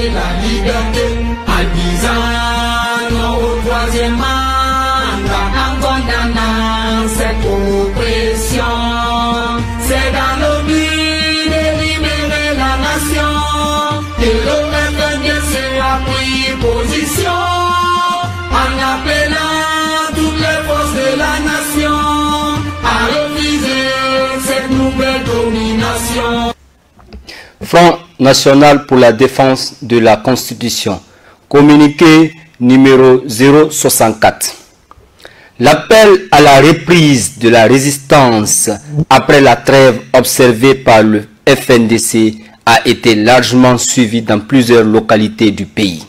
de la liberté. Artisans au troisième mandat en condamnant cette oppression. C'est dans le but de libérer la nation que le FNDC a pris position en appelant toutes les forces de la nation à refuser cette nouvelle domination. Front national pour la défense de la Constitution. Communiqué numéro 064. L'appel à la reprise de la résistance après la trêve observée par le FNDC a été largement suivi dans plusieurs localités du pays.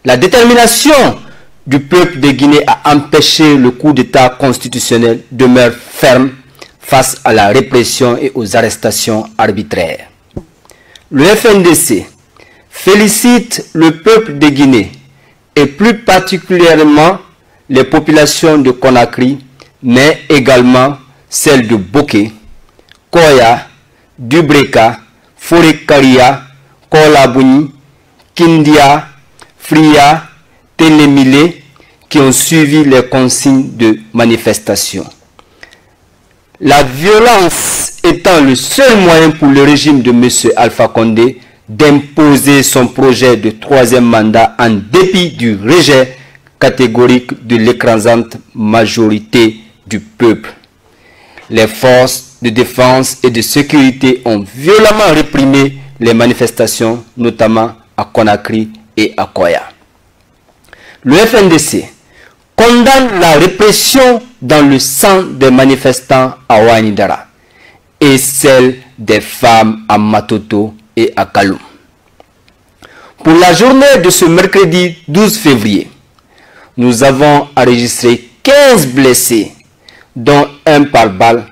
La détermination du peuple de Guinée à empêcher le coup d'État constitutionnel demeure ferme face à la répression et aux arrestations arbitraires. Le FNDC félicite le peuple de Guinée et plus particulièrement les populations de Conakry, mais également celles de Boké, Koya, Dubreka, Forekaria, Kolabouni, Kindia, Fria, Télémilé, qui ont suivi les consignes de manifestation. La violence étant le seul moyen pour le régime de M. Alpha Condé d'imposer son projet de troisième mandat en dépit du rejet catégorique de l'écrasante majorité du peuple. Les forces de défense et de sécurité ont violemment réprimé les manifestations, notamment à Conakry et à Koya. Le FNDC condamne la répression dans le sang des manifestants à Ouanidara et celle des femmes à Matoto et à Kaloum. Pour la journée de ce mercredi 12 février, nous avons enregistré 15 blessés, dont 1 par balle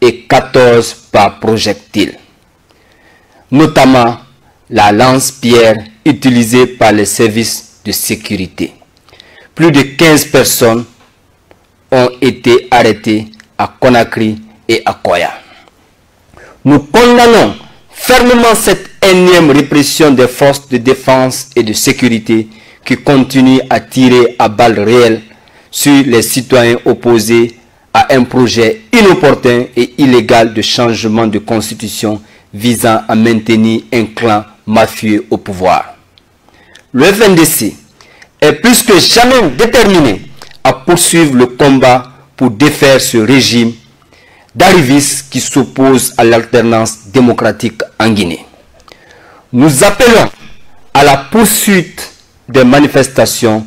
et 14 par projectile, notamment la lance-pierre utilisée par les services de sécurité. Plus de 15 personnes ont été arrêtées à Conakry et à Koya. Nous condamnons fermement cette énième répression des forces de défense et de sécurité qui continuent à tirer à balles réelles sur les citoyens opposés à un projet inopportun et illégal de changement de constitution visant à maintenir un clan mafieux au pouvoir. Le FNDC est plus que jamais déterminé à poursuivre le combat pour défaire ce régime d'arrivistes qui s'oppose à l'alternance démocratique en Guinée. Nous appelons à la poursuite des manifestations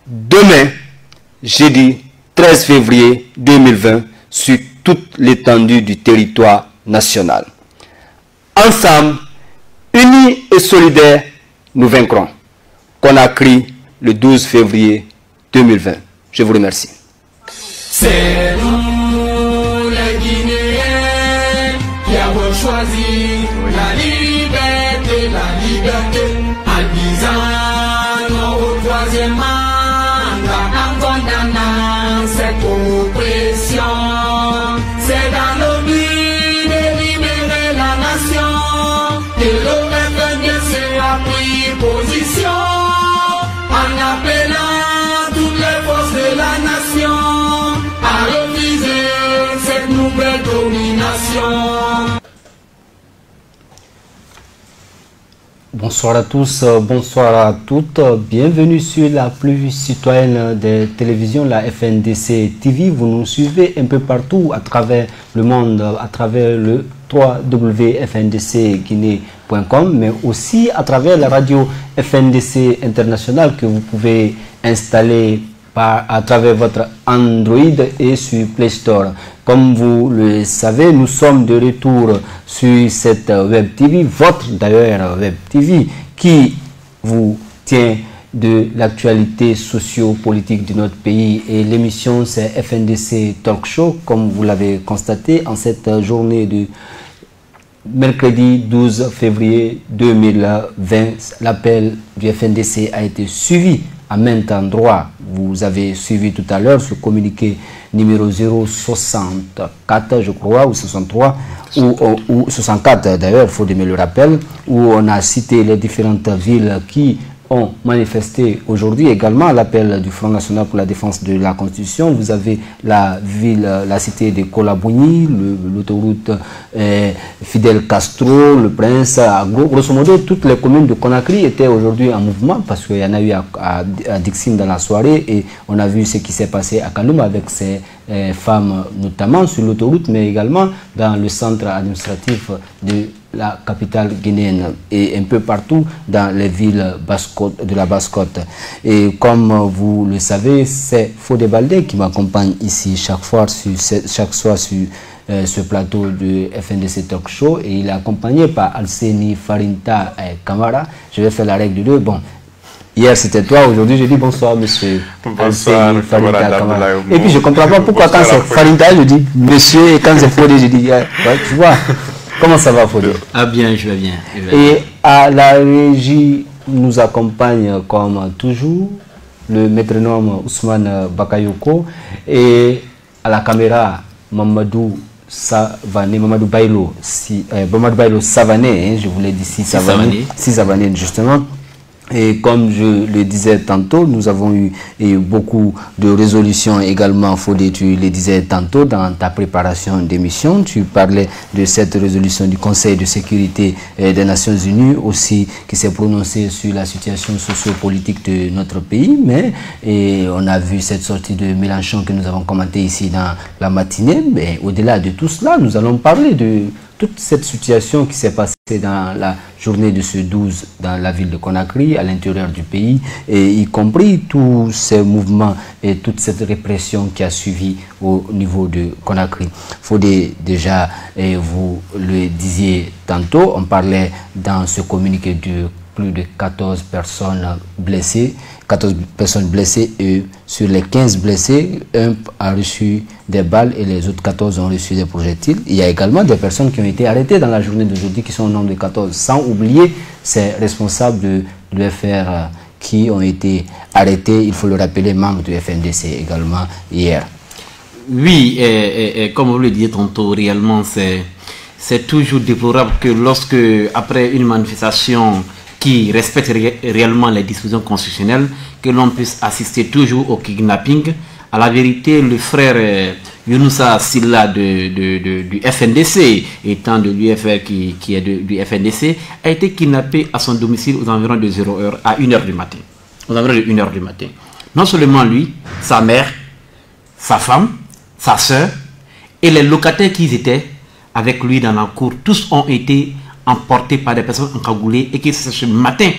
demain, jeudi 13 février 2020, sur toute l'étendue du territoire national. Ensemble, unis et solidaires, nous vaincrons. Conakry, le 12 février 2020. Je vous remercie. C'est nous les Guinéens qui avons choisi la liberté, artisans au troisième mandat en condamnant cette oppression. C'est dans le but de libérer la nation que le FNDC a pris position en appelant toutes les forces de la nation à refuser cette nouvelle domination. Bonsoir à tous, bonsoir à toutes. Bienvenue sur la plus citoyenne des télévisions, la FNDC TV. Vous nous suivez un peu partout à travers le monde, à travers le www.fndcguinée.com, mais aussi à travers la radio FNDC International que vous pouvez installer à travers votre Android et sur Play Store. Comme vous le savez, nous sommes de retour sur cette Web TV, votre d'ailleurs Web TV, qui vous tient de l'actualité socio-politique de notre pays. Et l'émission, c'est FNDC Talk Show, comme vous l'avez constaté, en cette journée de mercredi 12 février 2020. L'appel du FNDC a été suivi à maintes endroits. Vous avez suivi tout à l'heure ce communiqué numéro 064, je crois, ou 63, ou 64 d'ailleurs, il faut me le rappeler, où on a cité les différentes villes qui ont manifesté aujourd'hui également à l'appel du Front National pour la Défense de la Constitution. Vous avez la ville, la cité de Kolabouni, l'autoroute Fidel Castro, le Prince. Grosso modo, toutes les communes de Conakry étaient aujourd'hui en mouvement parce qu'il y en a eu à Dixine dans la soirée et on a vu ce qui s'est passé à Kanoum avec ces femmes, notamment sur l'autoroute, mais également dans le centre administratif de la capitale guinéenne et un peu partout dans les villes de la Basse-Côte. Et comme vous le savez, c'est Fodé Baldé qui m'accompagne ici chaque soir sur ce plateau de FNDC Talk Show et il est accompagné par Alseni Farinta Kamara. Je vais faire la règle de deux. Bon, hier c'était toi, aujourd'hui je dis bonsoir monsieur. Bonsoir Farinta Kamara. Et puis je ne comprends pas pourquoi quand c'est Farinta je dis monsieur et quand c'est Fodé je dis ouais, tu vois. Comment ça va, Fodé? Ah bien, je vais bien. Et à la régie, nous accompagne comme toujours le métronome Ousmane Bakayoko et à la caméra Mamadou Bailo Savané, je voulais dire si Savané justement. Et comme je le disais tantôt, nous avons eu beaucoup de résolutions également, Fodé, tu le disais tantôt dans ta préparation d'émission. Tu parlais de cette résolution du Conseil de sécurité des Nations Unies aussi qui s'est prononcé sur la situation sociopolitique de notre pays. Mais on a vu cette sortie de Mélenchon que nous avons commentée ici dans la matinée. Mais au-delà de tout cela, nous allons parler de toute cette situation qui s'est passée dans la journée de ce 12 dans la ville de Conakry, à l'intérieur du pays, et y compris tous ces mouvements et toute cette répression qui a suivi au niveau de Conakry. Fodé, déjà, vous le disiez tantôt, on parlait dans ce communiqué de plus de 14 personnes blessées, et sur les 15 blessés, un a reçu des balles et les autres 14 ont reçu des projectiles. Il y a également des personnes qui ont été arrêtées dans la journée d'aujourd'hui qui sont au nombre de 14, sans oublier ces responsables de l'UFR qui ont été arrêtés, il faut le rappeler, membres du FNDC également hier. Oui, et comme vous le disiez tantôt, réellement c'est toujours déplorable que lorsque, après une manifestation qui respecte réellement les dispositions constitutionnelles, que l'on puisse assister toujours au kidnapping. À la vérité, le frère Younoussa Silla du FNDC, étant de l'UFR qui est du FNDC, a été kidnappé à son domicile aux environs de 0h à 1h du matin. Aux environs de 1h du matin. Non seulement lui, sa mère, sa femme, sa soeur et les locataires qui étaient avec lui dans la cour, tous ont été emportés par des personnes encagoulées et qui c'est ce matin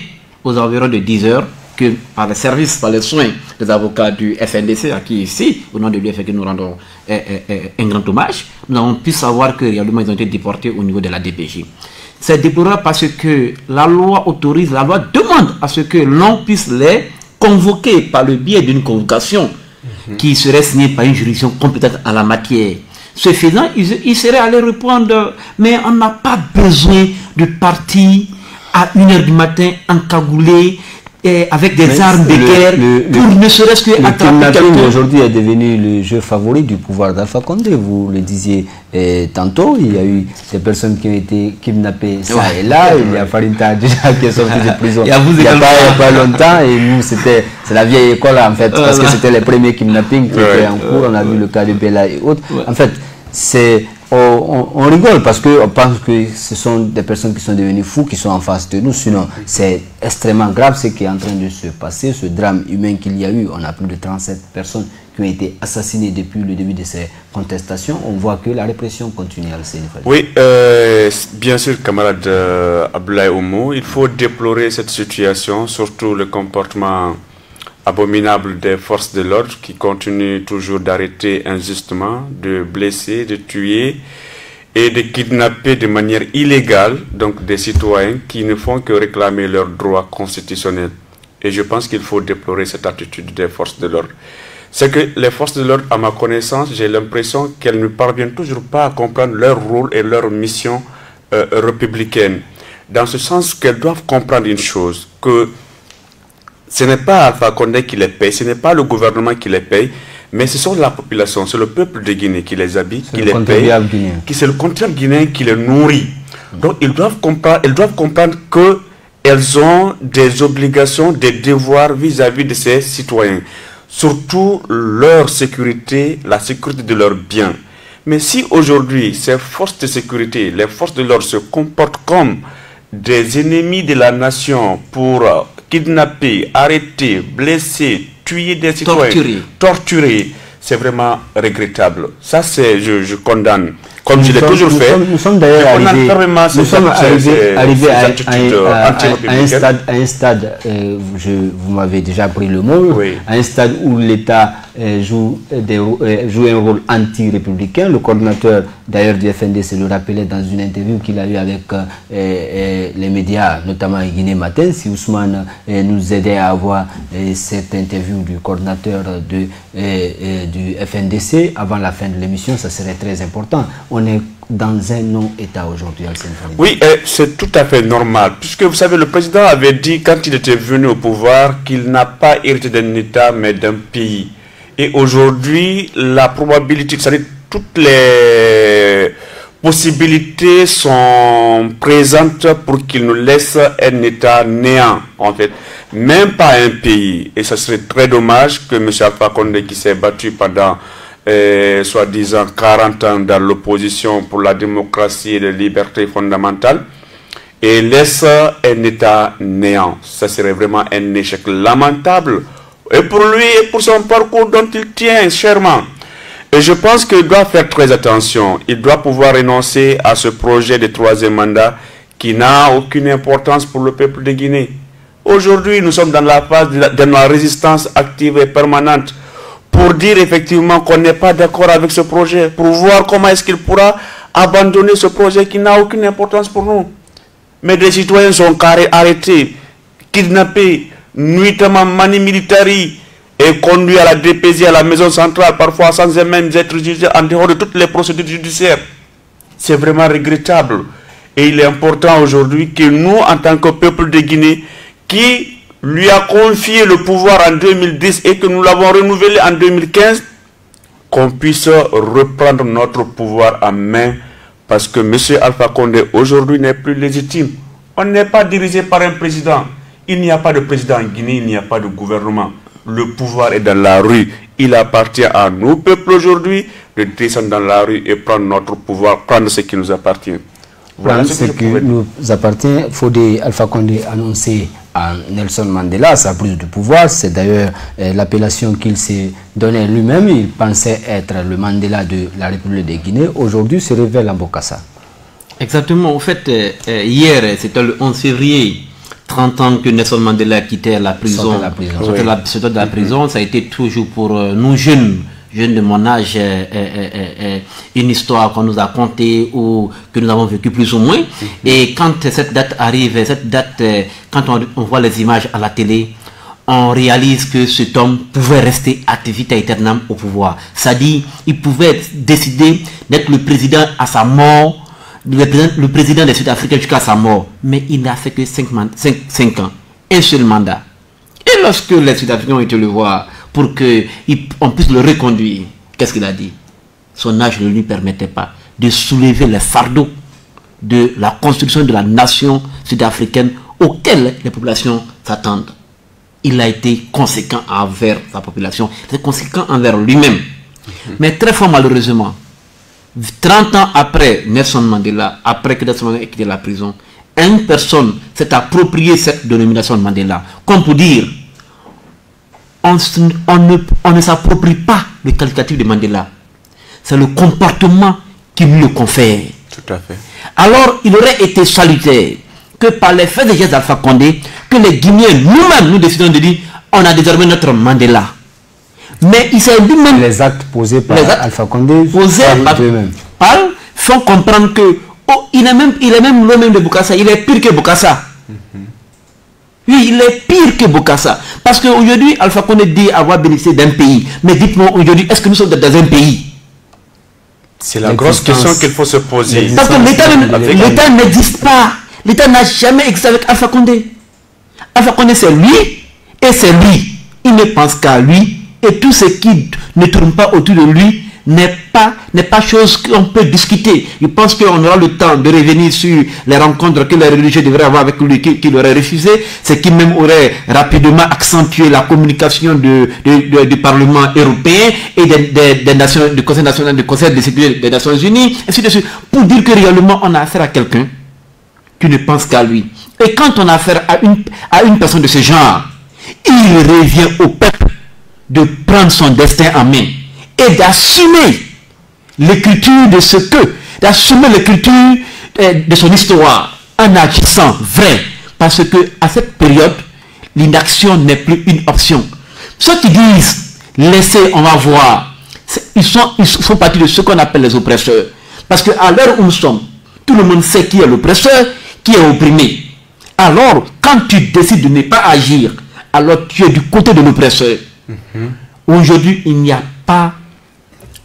aux environs de 10h que par les services, par les soins des avocats du FNDC, à qui ici, au nom de l'UFR que nous rendons un grand hommage, nous avons pu savoir que réellement ils ont été déportés au niveau de la DPJ. C'est déplorable parce que la loi autorise, la loi demande à ce que l'on puisse les convoquer par le biais d'une convocation qui serait signée par une juridiction compétente en la matière. Ce faisant, il serait allé répondre, mais on n'a pas besoin de partir à 1h du matin encagoulé avec des armes de guerre pour ne serait-ce que attraper quelqu'un. Aujourd'hui est devenu le jeu favori du pouvoir d'Alpha Condé. Vous le disiez tantôt, il y a eu des personnes qui ont été kidnappées ça et là. Il y a Farinta déjà qui est sorti de prison il n'y a pas longtemps et nous c'est la vieille école en fait parce que c'était les premiers kidnappings qui étaient en cours. On a vu le cas de Bella et autres. En fait, on rigole parce qu'on pense que ce sont des personnes qui sont devenues fous qui sont en face de nous. Sinon, c'est extrêmement grave ce qui est en train de se passer, ce drame humain qu'il y a eu. On a plus de 37 personnes qui ont été assassinées depuis le début de ces contestations. On voit que la répression continue à le sénégal. Oui, bien sûr, camarade Abdoulaye Oumou, il faut déplorer cette situation, surtout le comportement abominable des forces de l'ordre qui continuent toujours d'arrêter injustement, de blesser, de tuer et de kidnapper de manière illégale donc des citoyens qui ne font que réclamer leurs droits constitutionnels. Et je pense qu'il faut déplorer cette attitude des forces de l'ordre. C'est que les forces de l'ordre, à ma connaissance, j'ai l'impression qu'elles ne parviennent toujours pas à comprendre leur rôle et leur mission républicaine. Dans ce sens qu'elles doivent comprendre une chose, que ce n'est pas Alpha Condé qui les paye, ce n'est pas le gouvernement qui les paye, mais ce sont la population, c'est le peuple de Guinée qui les habite, qui les paye, c'est le contribuable guinéen qui les nourrit. Donc ils doivent comprendre qu'elles ont des obligations, des devoirs vis-à-vis de ces citoyens. Surtout leur sécurité, la sécurité de leurs biens. Mais si aujourd'hui ces forces de sécurité, les forces de l'ordre se comportent comme des ennemis de la nation pour kidnapper, arrêter, blesser, tuer des citoyens, torturer, c'est vraiment regrettable. Ça, je condamne. Comme je l'ai toujours fait. Nous sommes d'ailleurs arrivés à un stade, vous m'avez déjà pris le mot, oui. À un stade où l'État joue un rôle anti-républicain. Le coordinateur d'ailleurs du FNDC le rappelait dans une interview qu'il a eue avec les médias, notamment Guinée Matin. Si Ousmane nous aidait à avoir cette interview du coordinateur du FNDC avant la fin de l'émission, ça serait très important. On est dans un non-État aujourd'hui. Oui, c'est tout à fait normal. Puisque vous savez, le président avait dit quand il était venu au pouvoir qu'il n'a pas hérité d'un État mais d'un pays. Et aujourd'hui, la probabilité, c'est-à-dire toutes les possibilités sont présentes pour qu'il nous laisse un État néant, en fait. Même pas un pays. Et ça serait très dommage que M. Alpha Condé, qui s'est battu pendant soi-disant 40 ans dans l'opposition pour la démocratie et les libertés fondamentales, et laisse un État néant. Ça serait vraiment un échec lamentable. Et pour lui et pour son parcours dont il tient chèrement. Et je pense qu'il doit faire très attention. Il doit pouvoir renoncer à ce projet de troisième mandat qui n'a aucune importance pour le peuple de Guinée. Aujourd'hui, nous sommes dans la phase de la résistance active et permanente pour dire effectivement qu'on n'est pas d'accord avec ce projet, pour voir comment est-ce qu'il pourra abandonner ce projet qui n'a aucune importance pour nous. Mais des citoyens sont arrêtés, kidnappés, nuitamment mani militari et conduits à la DPJ, à la maison centrale, parfois sans même être jugés en dehors de toutes les procédures judiciaires. C'est vraiment regrettable. Et il est important aujourd'hui que nous, en tant que peuple de Guinée, qui lui a confié le pouvoir en 2010 et que nous l'avons renouvelé en 2015, qu'on puisse reprendre notre pouvoir en main parce que M. Alpha Condé aujourd'hui n'est plus légitime. On n'est pas dirigé par un président. Il n'y a pas de président en Guinée, il n'y a pas de gouvernement. Le pouvoir est dans la rue. Il appartient à nous, peuple aujourd'hui, de descendre dans la rue et prendre notre pouvoir, prendre ce qui nous appartient. Voilà ce qui nous appartient. Fodé Alpha Condé annoncé à Nelson Mandela sa prise de pouvoir. C'est d'ailleurs l'appellation qu'il s'est donnée lui-même. Il pensait être le Mandela de la République de Guinée. Aujourd'hui, se révèle en Bokassa. Exactement. En fait, hier, c'était le 11 février, 30 ans que Nelson Mandela quittait la prison. Sortait de la prison. Ça a été toujours pour nous jeunes de mon âge, une histoire qu'on nous a contée ou que nous avons vécu plus ou moins. Et quand cette date arrive, quand on voit les images à la télé, on réalise que cet homme pouvait rester ad vitam aeternam au pouvoir. C'est-à-dire, il pouvait décider d'être le président à sa mort, le président des Sud-Africains jusqu'à sa mort. Mais il n'a fait que 5 ans, un seul mandat. Et lorsque les Sud-Africains ont été le voir pour qu'on puisse le reconduire, qu'est-ce qu'il a dit? Son âge ne lui permettait pas de soulever les fardeaux de la construction de la nation sud-africaine auquel les populations s'attendent. Il a été conséquent envers sa population, il est conséquent envers lui-même. Mais très fort malheureusement, 30 ans après Nelson Mandela, après que Nelson Mandela ait quitté la prison, une personne s'est appropriée cette dénomination de Mandela, comme pour dire on ne s'approprie pas le qualificatif de Mandela. C'est le comportement qui lui le confère. Tout à fait. Alors, il aurait été salutaire que par les faits des gestes d'Alpha Condé, que les Guinéens nous-mêmes nous décidons de dire on a désormais notre Mandela. Mais il s'est lui-même. Les actes posés par Alpha Condé font comprendre que il est même le-même de Bokassa, il est pire que Bokassa. Oui, il est pire que Bokassa. Parce qu'aujourd'hui, Alpha Condé dit avoir bénéficié d'un pays. Mais dites-moi aujourd'hui, est-ce que nous sommes dans un pays? C'est la grosse question qu'il faut se poser. Parce que l'État n'existe pas. L'État n'a jamais existé avec Alpha Condé. Alpha Condé, c'est lui Et c'est lui. Il ne pense qu'à lui. Et tout ce qui ne tourne pas autour de lui n'est pas chose qu'on peut discuter. Je pense qu'on aura le temps de revenir sur les rencontres que les religieux devraient avoir avec lui, qu'il aurait refusé, ce qui même aurait rapidement accentué la communication du Parlement européen et des nations, du Conseil national, du Conseil de sécurité des Nations Unies, ainsi de suite, pour dire que réellement on a affaire à quelqu'un qui ne pense qu'à lui. Et quand on a affaire à une personne de ce genre, il revient au peuple de prendre son destin en main et d'assumer l'écriture de ce que, d'assumer l'écriture de son histoire en agissant vrai. Parce que à cette période, l'inaction n'est plus une option. Ceux qui disent, laissez, on va voir, ils font partie de ce qu'on appelle les oppresseurs. Parce qu'à l'heure où nous sommes, tout le monde sait qui est l'oppresseur, qui est opprimé. Alors, quand tu décides de ne pas agir, alors tu es du côté de l'oppresseur. Aujourd'hui, il n'y a pas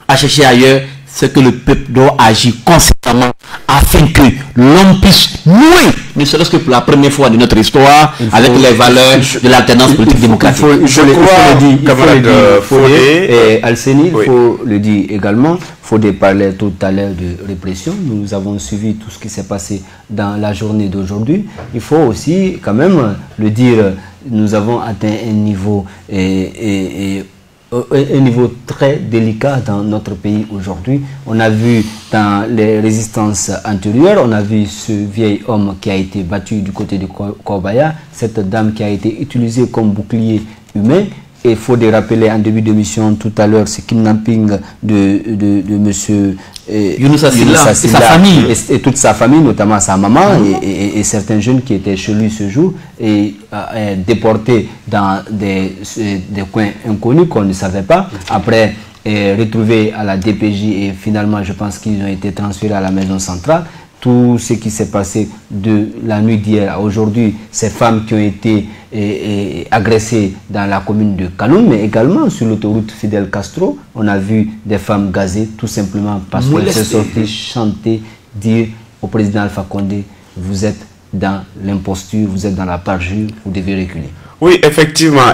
à chercher ailleurs, c'est que le peuple doit agir constamment afin que l'homme puisse nouer, ne serait-ce que pour la première fois de notre histoire, avec les valeurs de l'alternance politique démocratique. Il faut le dire également. Fodé parlait tout à l'heure de répression. Nous avons suivi tout ce qui s'est passé dans la journée d'aujourd'hui. Il faut aussi quand même le dire, nous avons atteint un niveau un niveau très délicat dans notre pays aujourd'hui. On a vu dans les résistances antérieures, on a vu ce vieil homme qui a été battu du côté de Korbaya, cette dame qui a été utilisée comme bouclier humain. Et il faut rappeler en début d'émission tout à l'heure ce kidnapping de monsieur Younoussa Sylla et sa famille. Et toute sa famille, notamment sa maman et certains jeunes qui étaient chez lui ce jour et déportés dans des coins inconnus qu'on ne savait pas. Après, retrouvés à la DPJ et finalement, je pense qu'ils ont été transférés à la maison centrale. Tout ce qui s'est passé de la nuit d'hier à aujourd'hui, ces femmes qui ont été agressées dans la commune de Kaloum, mais également sur l'autoroute Fidel Castro, on a vu des femmes gazées tout simplement parce qu'elles se sont sorties chanter, dire au président Alpha Condé, vous êtes dans l'imposture, vous êtes dans la parjure, vous devez reculer. Oui, effectivement,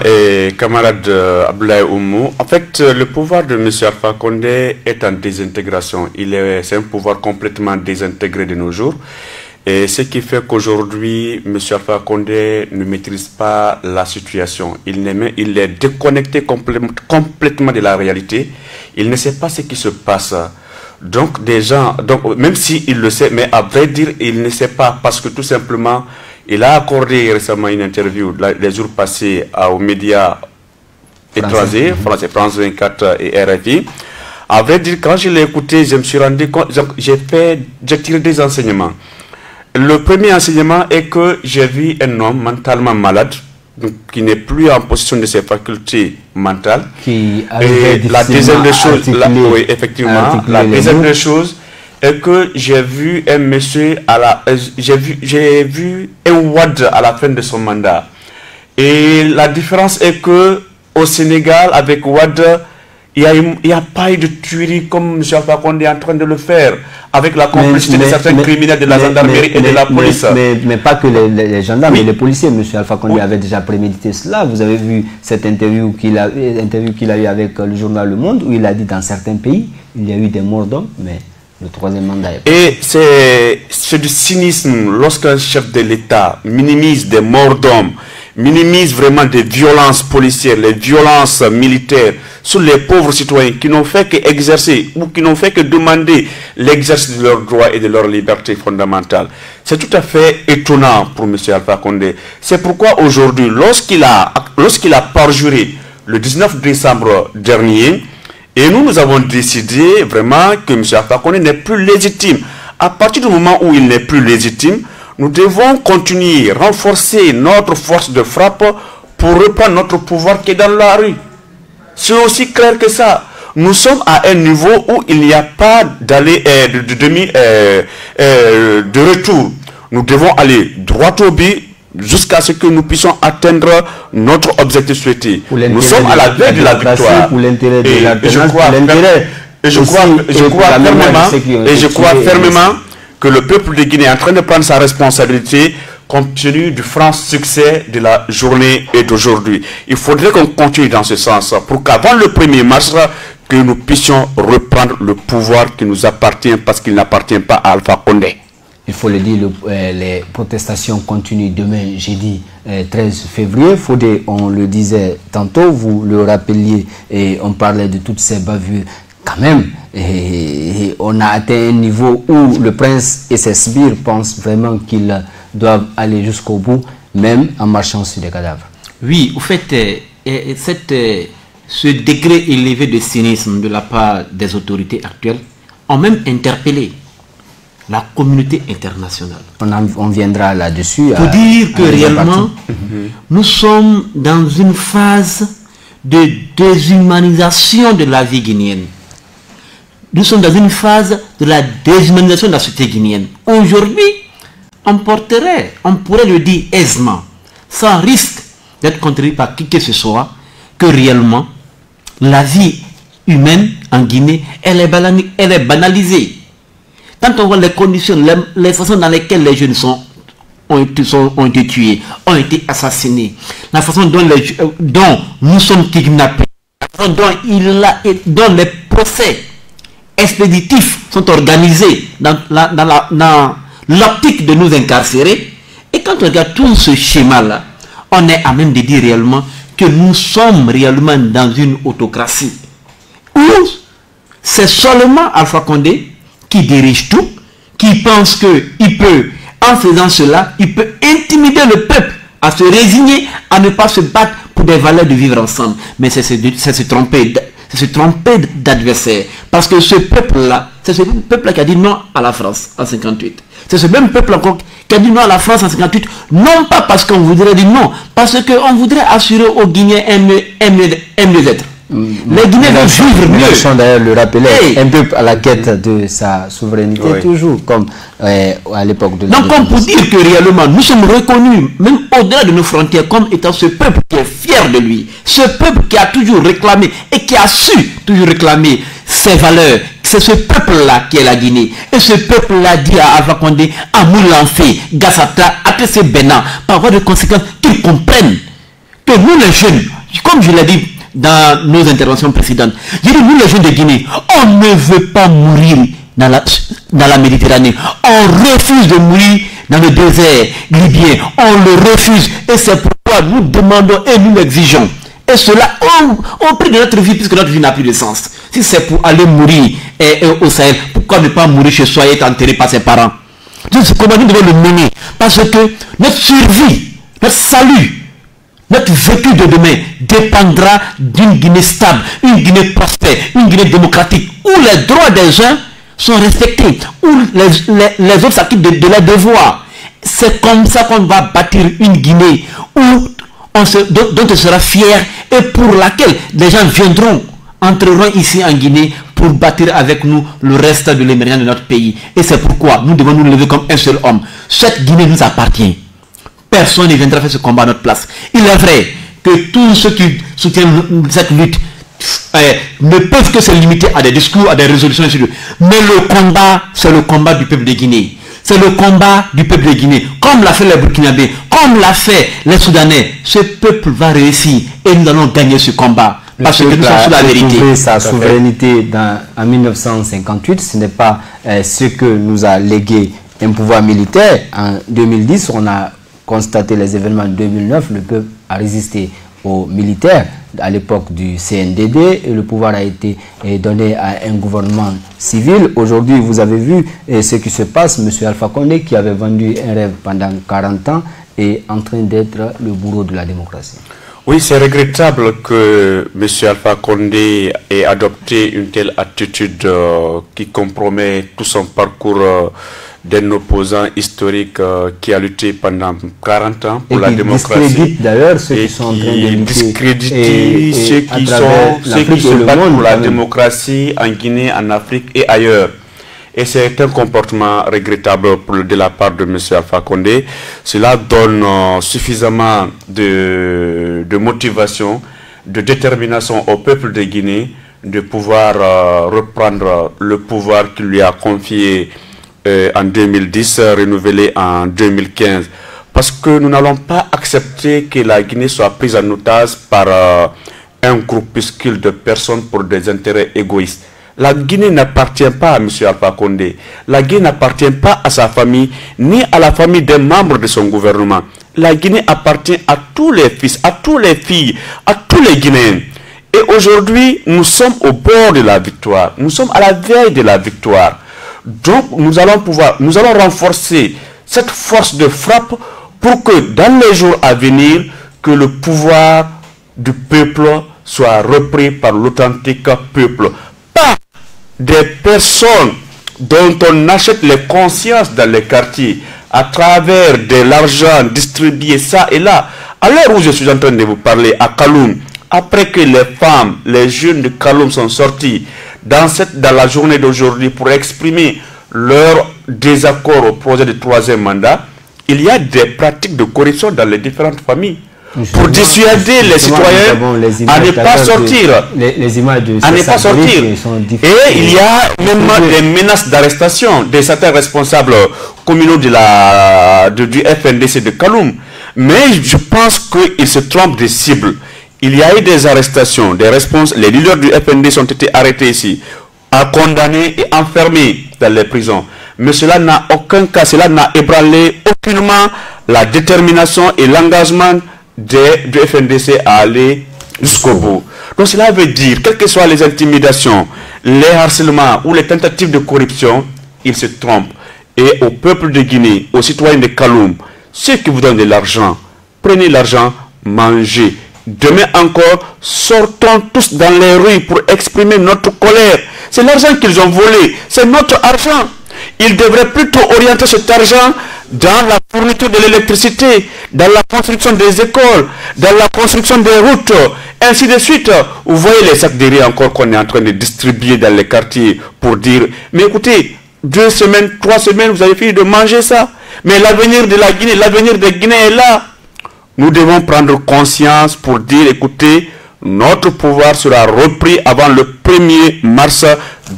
camarade Abdoulaye Oumou, en fait, le pouvoir de M. Alpha Condé est en désintégration. C'est un pouvoir complètement désintégré de nos jours. Et ce qui fait qu'aujourd'hui, M. Alpha Condé ne maîtrise pas la situation. Il est déconnecté complètement de la réalité. Il ne sait pas ce qui se passe. Donc, même s'il le sait, mais à vrai dire, il ne sait pas parce que tout simplement, il a accordé récemment une interview les jours passés aux médias étrangers, France 24 et RFI. À vrai dire, quand je l'ai écouté, je me suis rendu compte, j'ai tiré des enseignements. Le premier enseignement est que j'ai vu un homme mentalement malade, qui n'est plus en possession de ses facultés mentales. Et la deuxième des choses, oui, effectivement, la deuxième des choses est que j'ai vu un monsieur j'ai vu un Wade à la fin de son mandat. Et la différence est que au Sénégal, avec Wade, il n'y a pas eu de tuerie comme M. Alpha Condé est en train de le faire, avec la complicité de certains criminels de la gendarmerie et de la police. Mais pas que les gendarmes, mais les policiers. M. Alpha Condé avait déjà prémédité cela. Vous avez vu cette interview qu'il a eu avec le journal Le Monde, où il a dit dans certains pays, il y a eu des morts d'hommes, mais le troisième mandat. Et c'est du cynisme lorsqu'un chef de l'État minimise des morts d'hommes, minimise vraiment des violences policières, les violences militaires sur les pauvres citoyens qui n'ont fait qu'exercer ou qui n'ont fait que demander l'exercice de leurs droits et de leurs libertés fondamentales. C'est tout à fait étonnant pour M. Alpha Condé. C'est pourquoi aujourd'hui, lorsqu'il a parjuré le 19 décembre dernier, et nous avons décidé vraiment que M. Alpha Condé n'est plus légitime. À partir du moment où il n'est plus légitime, nous devons continuer, renforcer notre force de frappe pour reprendre notre pouvoir qui est dans la rue. C'est aussi clair que ça. Nous sommes à un niveau où il n'y a pas de retour. Nous devons aller droit au but jusqu'à ce que nous puissions atteindre notre objectif souhaité. Nous sommes à la veille de la victoire. Et je crois fermement que le peuple de Guinée est en train de prendre sa responsabilité compte tenu du franc succès de la journée et d'aujourd'hui. Il faudrait qu'on continue dans ce sens pour qu'avant le 1er mars, que nous puissions reprendre le pouvoir qui nous appartient parce qu'il n'appartient pas à Alpha Condé. Il faut le dire, les protestations continuent demain, jeudi 13 février. Fodé, on le disait tantôt, vous le rappeliez, et on parlait de toutes ces bavures. Quand même, et on a atteint un niveau où le prince et ses sbires pensent vraiment qu'ils doivent aller jusqu'au bout, même en marchant sur des cadavres. Oui, au fait, ce degré élevé de cynisme de la part des autorités actuelles ont même interpellé la communauté internationale. On viendra là-dessus. Pour dire que réellement, nous sommes dans une phase de déshumanisation de la vie guinéenne. Nous sommes dans une phase de la déshumanisation de la société guinéenne. Aujourd'hui, on pourrait le dire aisément, sans risque d'être contredit par qui que ce soit, que réellement, la vie humaine en Guinée, elle est banalisée. Quand on voit les conditions, les façons dans lesquelles les jeunes ont été tués, ont été assassinés, la façon dont nous sommes kidnappés, la façon dont les procès expéditifs sont organisés dans l'optique de nous incarcérer. Et quand on regarde tout ce schéma-là, on est à même de dire réellement que nous sommes réellement dans une autocratie où c'est seulement Alpha Condé qui dirige tout, qui pense qu'il peut, en faisant cela, il peut intimider le peuple à se résigner, à ne pas se battre pour des valeurs de vivre ensemble. Mais c'est se tromper d'adversaire. Parce que ce peuple-là, c'est ce peuple-là qui a dit non à la France en 58. C'est ce même peuple encore qui a dit non à la France en 58, non pas parce qu'on voudrait dire non, parce qu'on voudrait assurer aux Guinéens un mieux-être. Les Guinéens vont vivre mieux. Mélenchon d'ailleurs le rappelait, un peuple à la quête de sa souveraineté, toujours comme à l'époque de Donc on peut dire que réellement nous sommes reconnus, même au-delà de nos frontières, comme étant ce peuple qui est fier de lui, ce peuple qui a toujours réclamé et qui a su toujours réclamer ses valeurs. C'est ce peuple-là qui est la Guinée. Et ce peuple-là dit à Alpha Condé, à Moulanfé, Gassata, à ces Bénin, par voie de conséquence, qu'ils comprennent que nous les jeunes, comme je l'ai dit dans nos interventions précédentes, j'ai dit nous les jeunes de Guinée, on ne veut pas mourir dans la Méditerranée. On refuse de mourir dans le désert libyen. On le refuse. Et c'est pourquoi nous demandons et nous l'exigeons. Et cela au prix de notre vie, puisque notre vie n'a plus de sens. Si c'est pour aller mourir au Sahel, pourquoi ne pas mourir chez soi et être enterré par ses parents? Ce combat, nous devons le mener. Parce que notre survie, notre salut, notre vécu de demain dépendra d'une Guinée stable, une Guinée prospère, une Guinée démocratique, où les droits des uns sont respectés, où les autres s'acquittent de leurs devoirs. C'est comme ça qu'on va bâtir une Guinée dont on sera fier et pour laquelle les gens entreront ici en Guinée pour bâtir avec nous le reste de l'émergence de notre pays. Et c'est pourquoi nous devons nous lever comme un seul homme. Cette Guinée nous appartient. Personne ne viendra faire ce combat à notre place. Il est vrai que tous ceux qui soutiennent cette lutte ne peuvent que se limiter à des discours, à des résolutions, etc. Mais le combat, c'est le combat du peuple de Guinée. C'est le combat du peuple de Guinée. Comme l'a fait les Burkinabés, comme l'a fait les Soudanais. Ce peuple va réussir et nous allons gagner ce combat. Parce que nous sommes sur la vérité. Sa souveraineté en 1958, ce n'est pas ce que nous a légué un pouvoir militaire. En 2010, on a constaté les événements de 2009, le peuple a résisté aux militaires à l'époque du CNDD et le pouvoir a été donné à un gouvernement civil. Aujourd'hui, vous avez vu ce qui se passe. M. Alpha Condé, qui avait vendu un rêve pendant 40 ans, est en train d'être le bourreau de la démocratie. Oui, c'est regrettable que M. Alpha Condé ait adopté une telle attitude qui compromet tout son parcours d'un opposant historique qui a lutté pendant 40 ans pour la démocratie. Discrédite d'ailleurs ceux qui sont en train de lutter. Discrédite ceux qui se battent pour la démocratie en Guinée, en Afrique et ailleurs. Et c'est un comportement regrettable de la part de M. Alpha Condé. Cela donne suffisamment de motivation, de détermination au peuple de Guinée de pouvoir reprendre le pouvoir qu'il lui a confié en 2010, renouvelé en 2015. parce que nous n'allons pas accepter que la Guinée soit prise en otage par un groupuscule de personnes pour des intérêts égoïstes. La Guinée n'appartient pas à M. Alpha Condé. La Guinée n'appartient pas à sa famille, ni à la famille des membres de son gouvernement. La Guinée appartient à tous les fils, à toutes les filles, à tous les Guinéens. Et aujourd'hui, nous sommes au bord de la victoire. Nous sommes à la veille de la victoire. Donc, nous allons renforcer cette force de frappe pour que dans les jours à venir, que le pouvoir du peuple soit repris par l'authentique peuple. Pas des personnes dont on achète les consciences dans les quartiers à travers de l'argent distribué ça et là. À l'heure où je suis en train de vous parler à Kaloum, après que les femmes, les jeunes de Kaloum sont sortis dans la journée d'aujourd'hui pour exprimer leur désaccord au projet de 3e mandat, il y a des pratiques de corruption dans les différentes familles. Pour dissuader les citoyens à ne pas sortir. Les images de à ne pas sortir. Et il y a même des menaces d'arrestation de certains responsables communaux du FNDC de Kaloum. Mais je pense qu'ils se trompent de cible. Il y a eu des arrestations, les leaders du FNDC ont été arrêtés ici, condamnés et enfermés dans les prisons. Mais cela n'a aucun cas, cela n'a ébranlé aucunement la détermination et l'engagement du FNDC à aller jusqu'au bout. Donc cela veut dire, quelles que soient les intimidations, les harcèlements ou les tentatives de corruption, ils se trompent. Et au peuple de Guinée, aux citoyens de Kaloum, ceux qui vous donnent de l'argent, prenez l'argent, mangez. Demain encore, sortons tous dans les rues pour exprimer notre colère. C'est l'argent qu'ils ont volé, c'est notre argent. Ils devraient plutôt orienter cet argent dans la fourniture de l'électricité, dans la construction des écoles, dans la construction des routes, ainsi de suite. Vous voyez les sacs de riz encore qu'on est en train de distribuer dans les quartiers pour dire, mais écoutez, 2 semaines, 3 semaines, vous avez fini de manger ça. Mais l'avenir de la Guinée, l'avenir des Guinéens est là. Nous devons prendre conscience pour dire, écoutez, notre pouvoir sera repris avant le 1er mars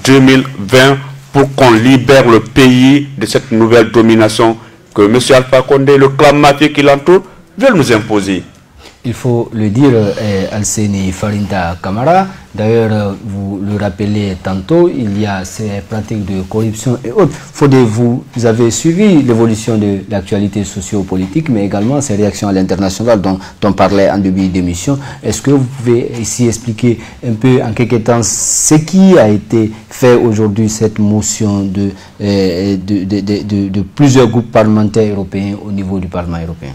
2020 pour qu'on libère le pays de cette nouvelle domination que M. Alpha Condé, le clan mafieux qui l'entoure, veulent nous imposer. Il faut le dire, Alseni Farinta Kamara, d'ailleurs vous le rappelez tantôt, il y a ces pratiques de corruption et autres. Vous avez suivi l'évolution de l'actualité socio-politique, mais également ces réactions à l'international dont on parlait en début d'émission. Est-ce que vous pouvez ici expliquer un peu en quelques temps ce qui a été fait aujourd'hui, cette motion de plusieurs groupes parlementaires européens au niveau du Parlement européen?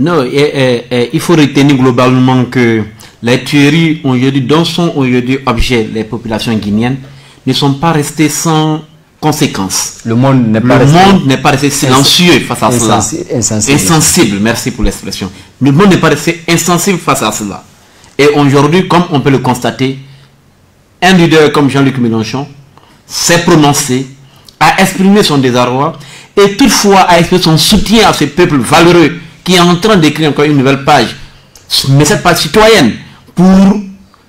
Non, il faut retenir globalement que les tueries dont sont aujourd'hui objet les populations guinéennes ne sont pas restées sans conséquences. Le monde n'est pas resté silencieux face à cela. Insensible, merci pour l'expression. Le monde n'est pas resté insensible face à cela. Et aujourd'hui, comme on peut le constater, un leader comme Jean-Luc Mélenchon s'est prononcé, a exprimé son désarroi et toutefois a exprimé son soutien à ce peuple valeureux qui est en train d'écrire encore une nouvelle page, mais cette page citoyenne, pour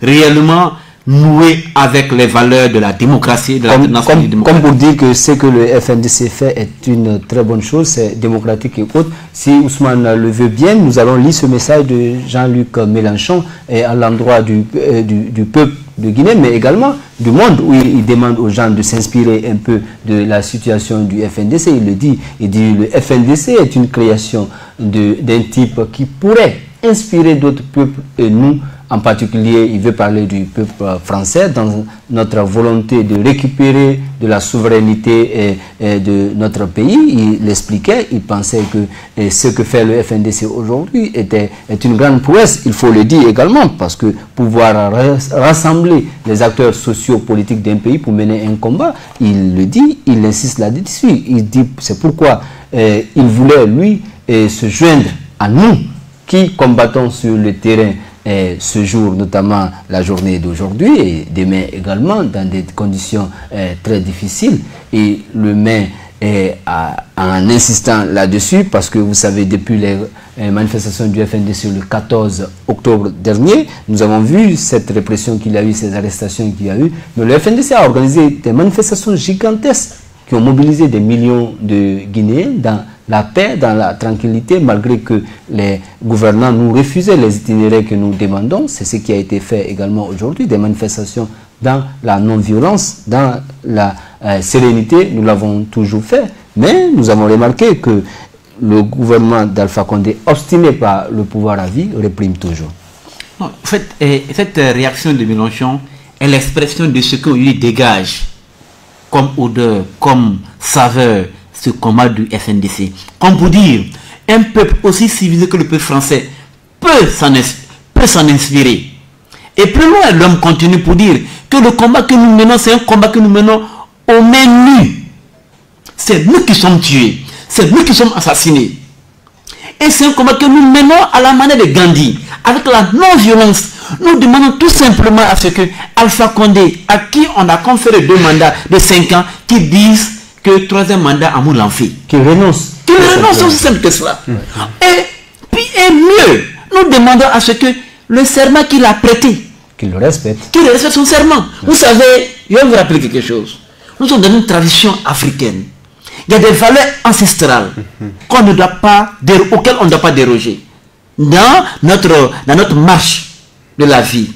réellement nouer avec les valeurs de la démocratie, de la nation démocratique. Comme pour dire que ce que le FNDC fait est une très bonne chose, c'est démocratique et autre. Si Ousmane le veut bien, nous allons lire ce message de Jean-Luc Mélenchon à l'endroit du peuple de Guinée, mais également du monde, où il demande aux gens de s'inspirer un peu de la situation du FNDC. Il dit le FNDC est une création d'un type qui pourrait inspirer d'autres peuples, et nous en particulier, il veut parler du peuple français dans notre volonté de récupérer de la souveraineté de notre pays. Il l'expliquait, il pensait que ce que fait le FNDC aujourd'hui est une grande prouesse, il faut le dire également, parce que pouvoir rassembler les acteurs sociopolitiques d'un pays pour mener un combat, il le dit, il insiste là-dessus. Il dit, c'est pourquoi il voulait, lui, se joindre à nous qui combattons sur le terrain ce jour, notamment la journée d'aujourd'hui et demain également, dans des conditions très difficiles. Et le met en insistant là-dessus, parce que vous savez, depuis les manifestations du FNDC le 14 octobre dernier, nous avons vu cette répression qu'il y a eu, ces arrestations qu'il y a eu. Mais le FNDC a organisé des manifestations gigantesques qui ont mobilisé des millions de Guinéens dans la paix, dans la tranquillité, malgré que les gouvernants nous refusaient les itinéraires que nous demandons. C'est ce qui a été fait également aujourd'hui, des manifestations dans la non-violence, dans la sérénité, nous l'avons toujours fait. Mais nous avons remarqué que le gouvernement d'Alpha Condé, obstiné par le pouvoir à vie, réprime toujours. Non, en fait, cette réaction de Mélenchon est l'expression de ce qu'on lui dégage comme odeur, comme saveur, ce combat du FNDC. Comme pour dire, un peuple aussi civilisé que le peuple français peut s'en inspirer. Et plus loin, l'homme continue pour dire que le combat que nous menons, c'est un combat que nous menons aux mains nues. C'est nous qui sommes tués. C'est nous qui sommes assassinés. Et c'est un combat que nous menons à la manière de Gandhi, avec la non-violence. Nous demandons tout simplement à ce que Alpha Condé, à qui on a conféré 2 mandats de 5 ans, qui disent que le 3e mandat à Moulanfi. Qu'il renonce. Qu'il renonce aussi simple que cela. Et puis, et mieux, nous demandons à ce que le serment qu'il a prêté, qu'il le respecte. Qu'il respecte son serment. Vous savez, je vais vous rappeler quelque chose. Nous sommes dans une tradition africaine. Il y a des valeurs ancestrales qu'on ne doit pas, auxquelles on ne doit pas déroger dans notre marche de la vie.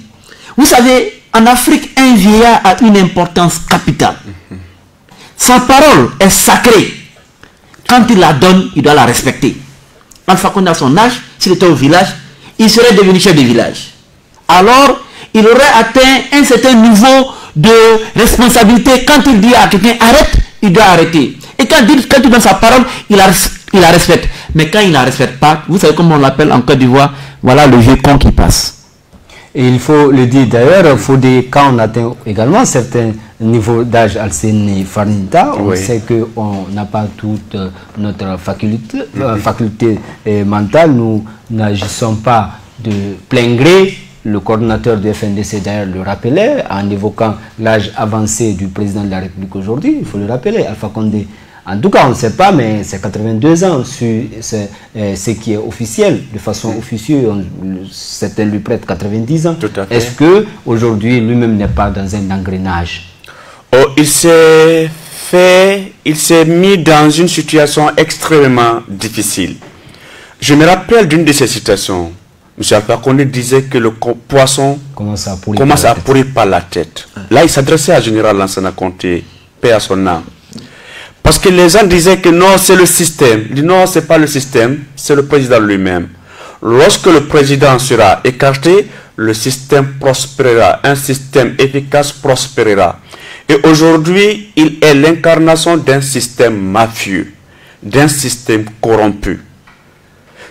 Vous savez, en Afrique, un vieillard a une importance capitale. Sa parole est sacrée. Quand il la donne, il doit la respecter. Alpha Condé à son âge, s'il était au village, il serait devenu chef de village. Alors, il aurait atteint un certain niveau de responsabilité. Quand il dit à quelqu'un arrête, il doit arrêter. Et quand il donne sa parole, il la respecte. Mais quand il ne la respecte pas, vous savez comment on l'appelle en Côte d'Ivoire, voilà le vieux con qui passe. Et il faut le dire d'ailleurs, quand on atteint également certains niveaux d'âge Alceni Farnita, on sait qu'on n'a pas toute notre faculté mentale, nous n'agissons pas de plein gré. Le coordinateur du FNDC d'ailleurs le rappelait en évoquant l'âge avancé du président de la République aujourd'hui, il faut le rappeler, Alpha Condé. En tout cas, on ne sait pas, mais c'est 82 ans, c'est ce qui est officiel. De façon officieuse, certains lui prêtent 90 ans. Est-ce qu'aujourd'hui, lui-même n'est pas dans un engrenage? Il s'est mis dans une situation extrêmement difficile. Je me rappelle d'une de ces situations. M. Alpha Condé disait que le poisson commence à pourrir par la tête. Là, il s'adressait à Général Lansana Conté, paix à son âme. Parce que les gens disaient que non, c'est le système. Il dit non, ce n'est pas le système, c'est le président lui-même. Lorsque le président sera écarté, le système prospérera. Un système efficace prospérera. Et aujourd'hui, il est l'incarnation d'un système mafieux, d'un système corrompu.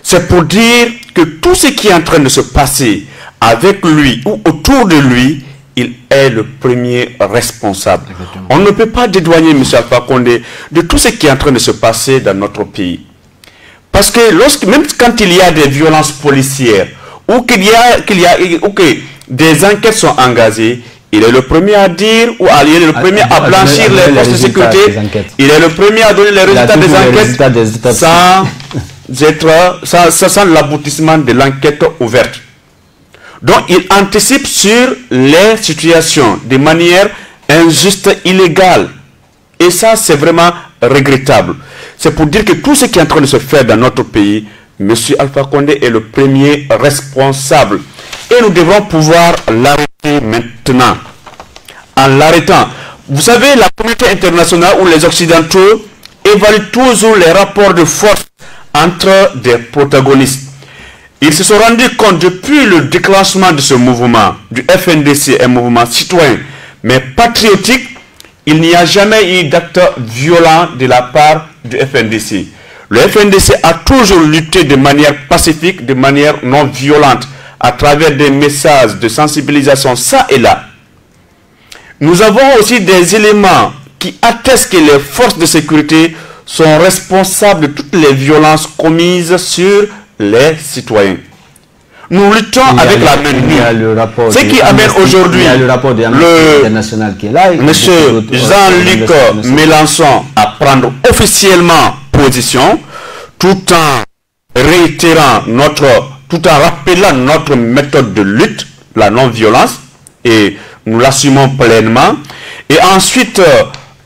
C'est pour dire que tout ce qui est en train de se passer avec lui ou autour de lui, il est le premier responsable. Exactement. On ne peut pas dédouaner M. Alpha Condé de tout ce qui est en train de se passer dans notre pays. Parce que même quand il y a des violences policières ou que des enquêtes sont engagées, il est le premier à dire ou il est le premier à blanchir les forces de sécurité. Il est le premier à donner les résultats des enquêtes sans l'aboutissement de l'enquête ouverte. Donc, il anticipe sur les situations de manière injuste, illégale. Et ça, c'est vraiment regrettable. C'est pour dire que tout ce qui est en train de se faire dans notre pays, M. Alpha Condé est le premier responsable. Et nous devrons pouvoir l'arrêter maintenant. En l'arrêtant. Vous savez, la communauté internationale ou les Occidentaux évaluent toujours les rapports de force entre des protagonistes. Ils se sont rendus compte depuis le déclenchement de ce mouvement, du FNDC, un mouvement citoyen, mais patriotique, il n'y a jamais eu d'acte violent de la part du FNDC. Le FNDC a toujours lutté de manière pacifique, de manière non violente, à travers des messages de sensibilisation, ça et là. Nous avons aussi des éléments qui attestent que les forces de sécurité sont responsables de toutes les violences commises sur les citoyens. Nous luttons avec la main nue. Ce qui amène aujourd'hui M. Jean-Luc Mélenchon à prendre officiellement position, tout en réitérant tout en rappelant notre méthode de lutte, la non-violence, et nous l'assumons pleinement. Et ensuite,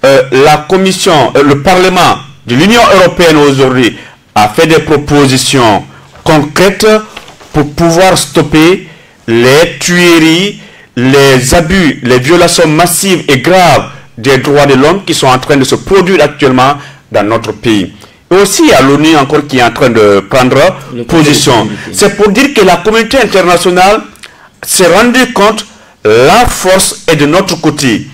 la Commission, le Parlement de l'Union européenne aujourd'hui a fait des propositions concrètes pour pouvoir stopper les tueries, les abus, les violations massives et graves des droits de l'homme qui sont en train de se produire actuellement dans notre pays. Et aussi, il y a l'ONU encore qui est en train de prendre position. C'est pour dire que la communauté internationale s'est rendue compte que la force est de notre côté.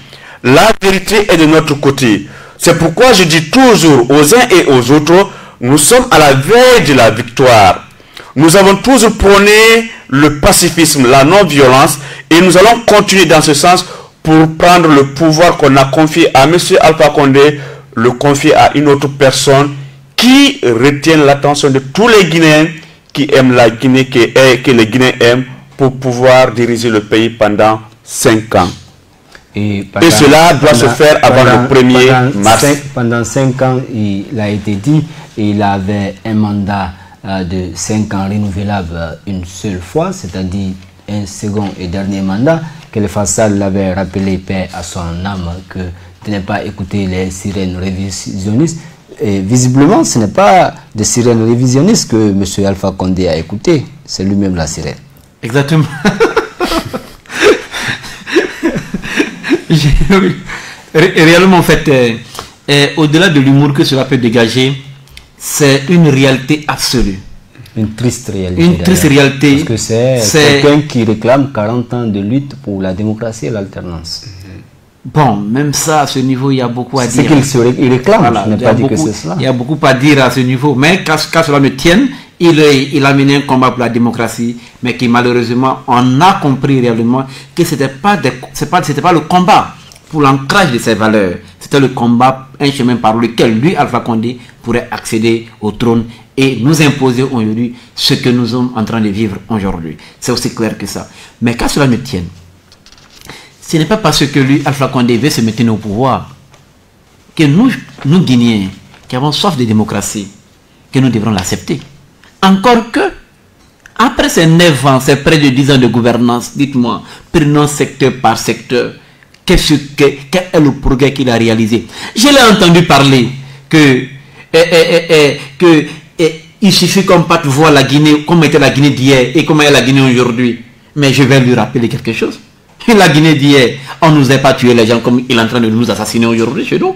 La vérité est de notre côté. C'est pourquoi je dis toujours aux uns et aux autres, nous sommes à la veille de la victoire. Nous avons toujours prôné le pacifisme, la non-violence, et nous allons continuer dans ce sens pour prendre le pouvoir qu'on a confié à M. Alpha Condé, le confier à une autre personne qui retienne l'attention de tous les Guinéens qui aiment la Guinée, que les Guinéens aiment, pour pouvoir diriger le pays pendant 5 ans. Et cela doit se faire avant le 1er mars. Pendant 5 ans, il a été dit, il avait un mandat de 5 ans renouvelable une seule fois, c'est-à-dire un second et dernier mandat, que le Fassal l'avait rappelé, paix à son âme, que de ne pas écouter les sirènes révisionnistes. Et visiblement, ce n'est pas des sirènes révisionnistes que M. Alpha Condé a écouté, c'est lui-même la sirène. Exactement. Réellement, en fait, au-delà de l'humour que cela peut dégager, c'est une réalité absolue. Une triste réalité. Une triste réalité. Parce que c'est quelqu'un qui réclame 40 ans de lutte pour la démocratie et l'alternance. Bon, même ça, à ce niveau, il y a beaucoup à dire. C'est qu'il réclame, voilà, je n'ai pas dit que c'est cela. Il y a beaucoup à dire à ce niveau. Mais qu'à cela ne tienne, il a mené un combat pour la démocratie, mais qui malheureusement, on a compris réellement que ce n'était pas le combat pour l'ancrage de ses valeurs. C'était le combat, un chemin par lequel lui, Alpha Condé, pourrait accéder au trône et nous imposer aujourd'hui ce que nous sommes en train de vivre aujourd'hui. C'est aussi clair que ça. Mais qu'à cela ne tienne, ce n'est pas parce que lui, Alpha Condé, veut se maintenir au pouvoir que nous Guinéens, qui avons soif de démocratie, que nous devrons l'accepter. Encore que, après ces 9 ans, c'est près de 10 ans de gouvernance, dites-moi, prenons secteur par secteur, quel est le progrès qu'il a réalisé? Je l'ai entendu parler que il suffit qu'on parte voir la Guinée, comment était la Guinée d'hier et comment est la Guinée aujourd'hui. Mais je vais lui rappeler quelque chose. La Guinée d'hier, on ne nous a pas tué les gens comme il est en train de nous assassiner aujourd'hui chez nous.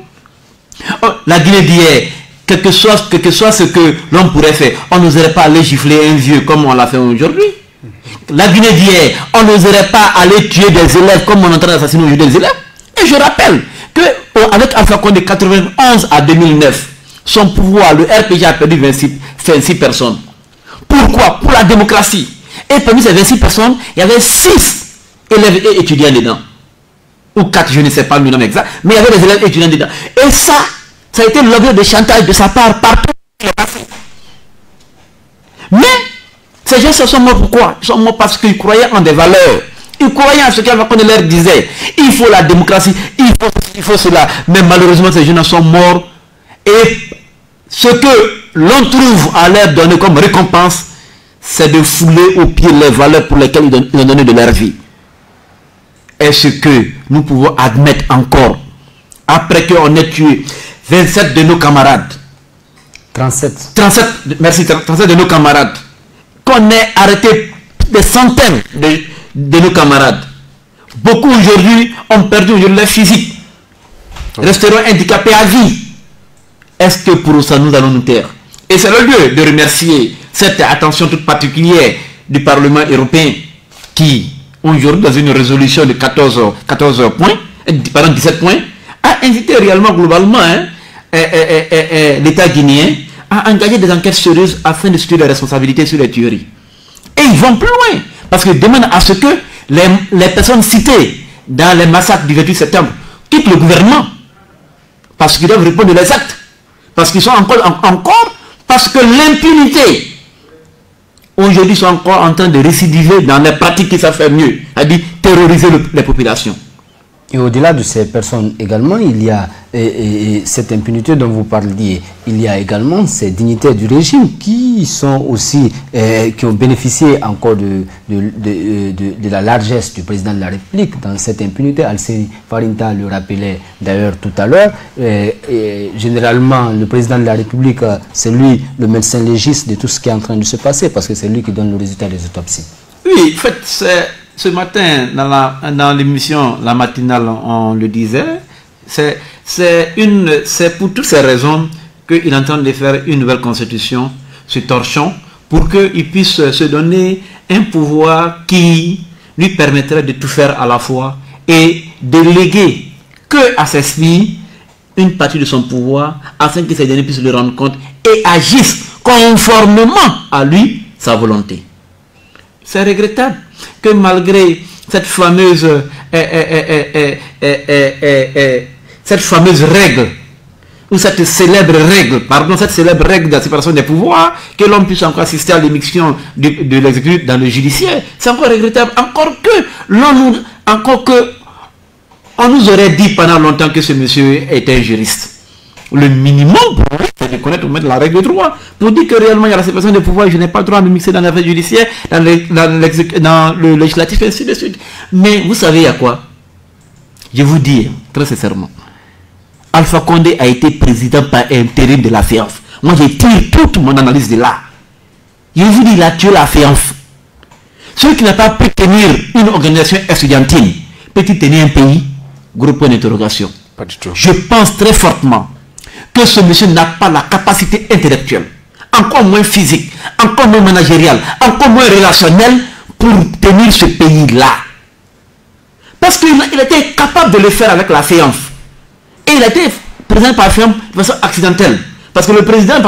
La Guinée d'hier, quel que soit ce que l'on pourrait faire, on n'oserait pas aller gifler un vieux comme on l'a fait aujourd'hui. La Guinée d'hier, on n'oserait pas aller tuer des élèves comme on est en train d'assassiner aujourd'hui des élèves. Et je rappelle qu'avec Alpha Condé de 91 à 2009, son pouvoir, le RPG a perdu 26 personnes. Pourquoi? Pour la démocratie. Et parmi ces 26 personnes, il y avait 6 élèves et étudiants dedans. Ou 4, je ne sais pas le nom exact, mais il y avait des élèves et étudiants dedans. Et ça a été l'objet de chantage de sa part partout où il est passé. Mais ces gens sont morts pourquoi? Ils sont morts parce qu'ils croyaient en des valeurs. Ils croyaient en ce qu'Alpha Condé leur disait. Il faut la démocratie, il faut cela. Mais malheureusement, ces jeunes sont morts. Et ce que l'on trouve à leur donner comme récompense, c'est de fouler au pied les valeurs pour lesquelles ils ont donné de leur vie. Est-ce que nous pouvons admettre encore, après qu'on ait tué 27 de nos camarades, 37 de nos camarades, qu'on ait arrêté des centaines de nos camarades, beaucoup aujourd'hui ont perdu leur physique, resteront handicapés à vie. Est-ce que pour ça nous allons nous taire? Et c'est le lieu de remercier cette attention toute particulière du Parlement européen qui, aujourd'hui, dans une résolution de 14 points, pardon, 17 points, a invité réellement, globalement, l'État guinéen à engager des enquêtes sérieuses afin de situer les responsabilités sur les tueries. Et ils vont plus loin, parce qu'ils demandent à ce que les personnes citées dans les massacres du 28 septembre quittent le gouvernement, parce qu'ils doivent répondre les actes. Parce qu'ils sont encore parce que l'impunité, aujourd'hui, sont encore en train de récidiver dans les pratiques qui savent faire mieux, c'est-à-dire terroriser les populations. Et au-delà de ces personnes également, il y a cette impunité dont vous parliez. Il y a également ces dignitaires du régime qui sont aussi, qui ont bénéficié encore de la largesse du président de la République dans cette impunité. Alseri Farinta le rappelait d'ailleurs tout à l'heure. Généralement, le président de la République, c'est lui le médecin légiste de tout ce qui est en train de se passer parce que c'est lui qui donne le résultat des autopsies. Oui, en fait, ce matin, dans l'émission La Matinale, on le disait, c'est pour toutes ces raisons qu'il est en train de faire une nouvelle constitution, ce torchon, pour qu'il puisse se donner un pouvoir qui lui permettrait de tout faire à la fois et de léguer que à ses filles une partie de son pouvoir afin que ces derniers puissent le rendre compte et agissent conformément à lui, sa volonté. C'est regrettable que malgré cette fameuse règle, ou cette célèbre règle de la séparation des pouvoirs, que l'homme puisse encore assister à l'émission de l'exécutif dans le judiciaire, c'est encore regrettable. On nous aurait dit pendant longtemps que ce monsieur était un juriste. Le minimum pour lui, c'est de connaître ou mettre la règle de droit. Pour dire que réellement il y a la séparation des pouvoirs, je n'ai pas le droit de me mixer dans l'affaire judiciaire, dans le législatif, ainsi de suite. Mais vous savez à quoi? Je vous dis très sincèrement, Alpha Condé a été président par intérim de la FEANF. Moi j'ai tiré toute mon analyse de là. Je vous dis, il a tué la FEANF. Celui qui n'a pas pu tenir une organisation estudiantine, peut-il tenir un pays? Gros point d'interrogation. Pas du tout. Je pense très fortement que ce monsieur n'a pas la capacité intellectuelle, encore moins physique, encore moins managériale, encore moins relationnelle pour tenir ce pays-là. Parce qu'il était capable de le faire avec la FEANF. Et il a été président par la FEANF de façon accidentelle. Parce que le président de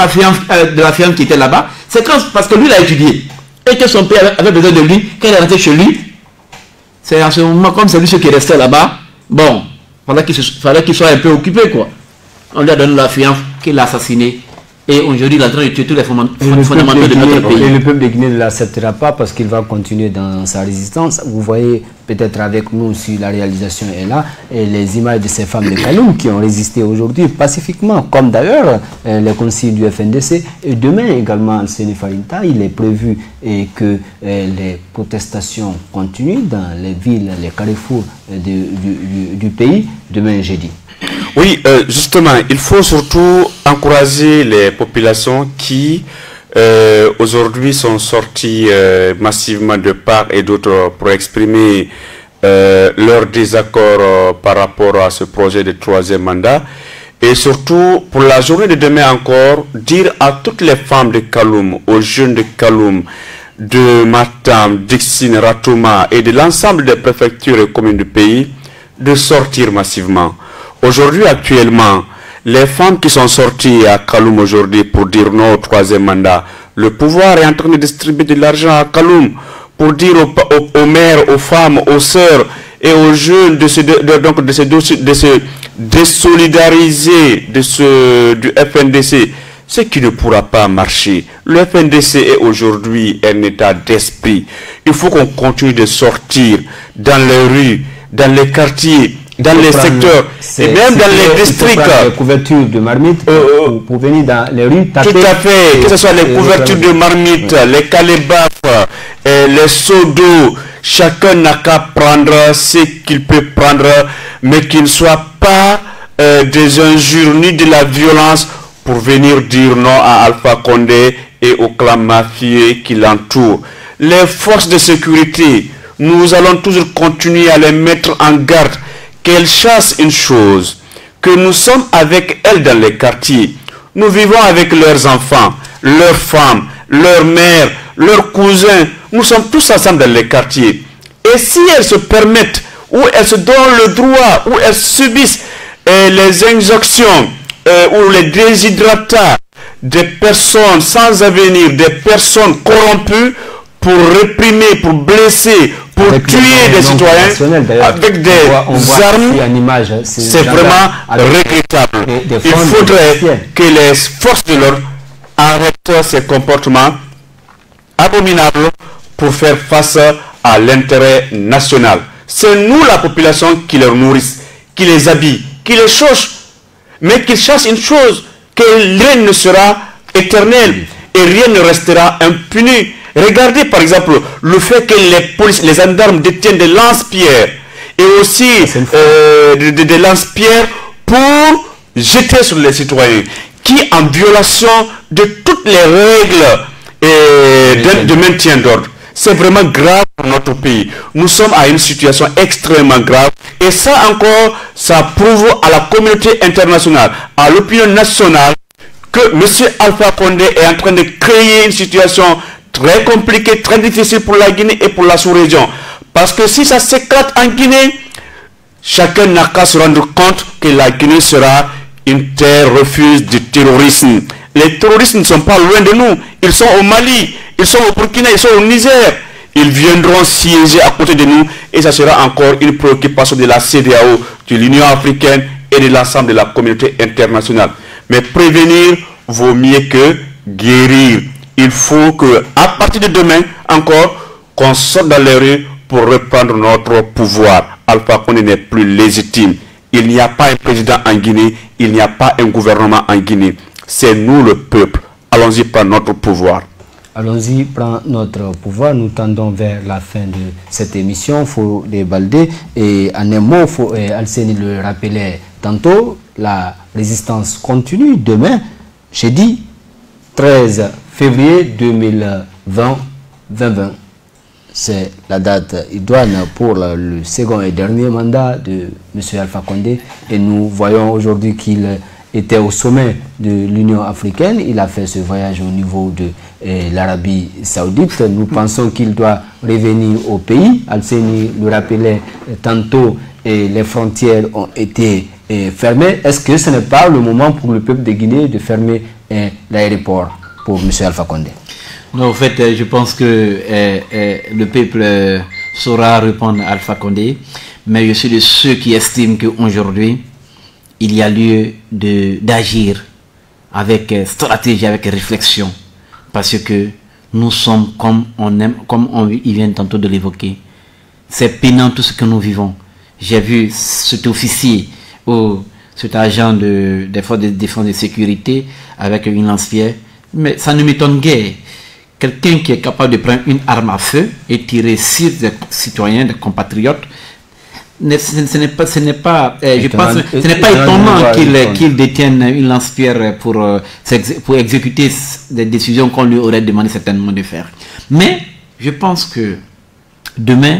la FEANF qui était là-bas, c'est parce que lui l'a étudié. Et que son père avait besoin de lui, quand il est rentré chez lui, c'est en ce moment comme c'est lui qui restait là-bas. Bon, fallait qu'il soit un peu occupé, quoi. On lui a donné la FEANF qu'il a assassiné. Et aujourd'hui, il est en train de tuer tous les fondamentaux de notre pays. Et le peuple de Guinée ne l'acceptera pas parce qu'il va continuer dans sa résistance. Vous voyez, peut-être avec nous, si la réalisation est là, et les images de ces femmes de Kaloum qui ont résisté aujourd'hui pacifiquement, comme d'ailleurs les conseillers du FNDC. Et demain également, Alseri Farinta, il est prévu que les protestations continuent dans les villes, les carrefours du pays, demain jeudi. Oui, justement, il faut surtout encourager les populations qui aujourd'hui sont sorties massivement de part et d'autre pour exprimer leur désaccord par rapport à ce projet de troisième mandat. Et surtout, pour la journée de demain encore, dire à toutes les femmes de Kaloum, aux jeunes de Kaloum, de Matam, Dixine, Ratouma et de l'ensemble des préfectures et communes du pays, de sortir massivement. Aujourd'hui, actuellement, les femmes qui sont sorties à Kaloum aujourd'hui pour dire non au troisième mandat, le pouvoir est en train de distribuer de l'argent à Kaloum pour dire aux mères, aux femmes, aux sœurs et aux jeunes de se désolidariser du FNDC, ce qui ne pourra pas marcher. Le FNDC est aujourd'hui un état d'esprit. Il faut qu'on continue de sortir dans les rues, dans les quartiers, dans les secteurs et même dans les districts. Les couvertures de marmite pour venir dans les rues. Tout à fait, que ce soit les couvertures de marmite, les calébafs, les seaux d'eau, chacun n'a qu'à prendre ce qu'il peut prendre, mais qu'il ne soit pas des injures ni de la violence pour venir dire non à Alpha Condé et au clan mafieux qui l'entoure. Les forces de sécurité, nous allons toujours continuer à les mettre en garde. Qu'elles chassent une chose, que nous sommes avec elles dans les quartiers. Nous vivons avec leurs enfants, leurs femmes, leurs mères, leurs cousins. Nous sommes tous ensemble dans les quartiers. Et si elles se permettent, ou elles se donnent le droit, ou elles subissent les injonctions, ou les déshydratats des personnes sans avenir, des personnes corrompues, pour réprimer, pour blesser, pour tuer des citoyens avec des armes, c'est vraiment regrettable. Il faudrait que les forces de l'ordre arrêtent ces comportements abominables pour faire face à l'intérêt national. C'est nous, la population, qui leur nourrissent, qui les habille, qui les chauche. Mais qu'ils sachent une chose, que rien ne sera éternel et rien ne restera impuni. Regardez par exemple le fait que les gendarmes détiennent des lance-pierres et aussi des lance-pierres pour jeter sur les citoyens qui, en violation de toutes les règles de maintien d'ordre. C'est vraiment grave pour notre pays. Nous sommes à une situation extrêmement grave. Et ça encore, ça prouve à la communauté internationale, à l'opinion nationale, que M. Alpha Condé est en train de créer une situation très compliquée, très difficile pour la Guinée et pour la sous-région. Parce que si ça s'éclate en Guinée, chacun n'a qu'à se rendre compte que la Guinée sera une terre refuge du terrorisme. Les terroristes ne sont pas loin de nous. Ils sont au Mali, ils sont au Burkina, ils sont au Niger. Ils viendront siéger à côté de nous et ça sera encore une préoccupation de la CEDEAO, de l'Union africaine et de l'ensemble de la communauté internationale. Mais prévenir vaut mieux que guérir. Il faut que, à partir de demain encore, qu'on sorte dans les rues pour reprendre notre pouvoir. Alpha Condé n'est plus légitime. Il n'y a pas un président en Guinée, il n'y a pas un gouvernement en Guinée. C'est nous le peuple. Allons-y par notre pouvoir. Allons-y, prends notre pouvoir. Nous tendons vers la fin de cette émission. Faut débalder. Et en un mot, Alseni le rappelait tantôt, la résistance continue. Demain, jeudi 13 février 2020, c'est la date idoine pour le second et dernier mandat de M. Alpha Condé. Et nous voyons aujourd'hui qu'il était au sommet de l'Union africaine. Il a fait ce voyage au niveau de l'Arabie Saoudite. Nous pensons qu'il doit revenir au pays. Alseni le rappelait tantôt, et les frontières ont été fermées. Est-ce que ce n'est pas le moment pour le peuple de Guinée de fermer l'aéroport pour M. Alpha Condé? Non, en fait, je pense que le peuple saura répondre à Alpha Condé, mais je suis de ceux qui estiment qu'aujourd'hui, il y a lieu d'agir avec stratégie, avec réflexion, parce que nous sommes comme il vient tantôt de l'évoquer. C'est pénible tout ce que nous vivons. J'ai vu cet officier ou cet agent des forces de défense et de sécurité avec une lance-pierre, mais ça ne m'étonne guère. Quelqu'un qui est capable de prendre une arme à feu et tirer sur des citoyens, des compatriotes, ce n'est pas étonnant qu'il détienne une lance-pierre pour exécuter des décisions qu'on lui aurait demandé certainement de faire. Mais je pense que demain,